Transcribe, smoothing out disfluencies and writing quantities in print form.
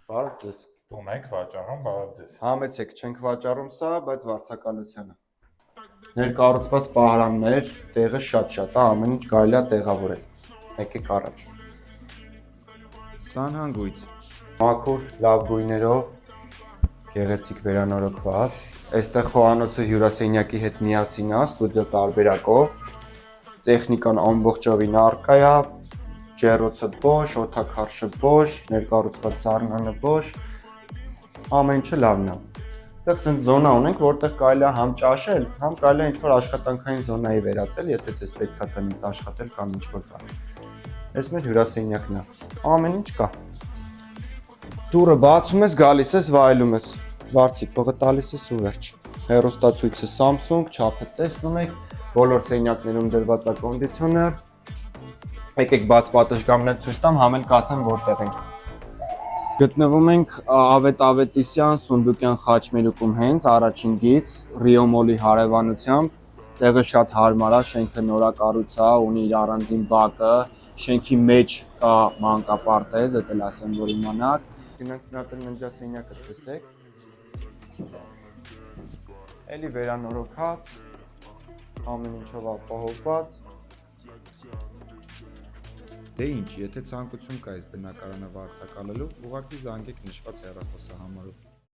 Բարև ձեզ։ Տուն եք վաճառում, բարև ձեզ։ Համեցեք, չենք վաճառում սա, բայց վարձակալությանը։ Ներկառուցված պահարաններ, տեղը շատ է, ամեն ինչ կարելի է տեղավորել։ Եկեք առաջ։ Սանհանգույց։ Մաքուր, լավ գույներով, գեղեցիկ վերանորոգված։ Այստեղ խոհանոցը հյուրասենյակի հետ միասին է, ստուդիո տարբերակով։ Տեխնիկան ամբողջովին առկա է, ջեռոցը բոշ, օդակարշը բոշ, ներկառուցված սառնանը բոշ, ամեն ինչը լավն է։ Այդտեղ ցենց զոնա ունենք, որտեղ կարելի է համ ճաշել, համ կարելի է ինչ-որ աշխատանքային զոնայի վերածել, եթե ձեզ պետք է տնից աշխատել կամ ինչ-որ բան։ Այս մեր հյուրասենյակն է։ Ամեն ինչ կա։ Դուռը բացում ես, գալիս ես, վայելում ես։ Վարձիկ փողը տալիս ես ու վերջ։ Հեռուստացույցը Samsung, չափը տեսնում եք, բոլոր սենյակներում դրված է կոնդիցիոներ։ Եկեք բաց պատշգամբներ ցույց տամ, համ էլ կասեմ որտեղ ենք։ Գտնվում ենք Ավետ Ավետիսյան Սունդուկյան խաչմերուկում հենց առաջին գիծ Rio Mall-ի հարևանությամբ, տեղը շատ հարմար է, շենքը նորակառույց է, ունի իր առանձին բակը, շենքի մեջ կա մանկապարտեզ, դա էլ ասեմ որ իմանաք։ Գնանք ննջասենյակը տեսեք։ Էլի վերանորոգած, ամեն ինչով ապահովված։ Դե ինչ, եթե ցանկություն կա այս բնակարանը վարձակալելու, ուղղակի զանգեք նշված հեռախոսահամարով։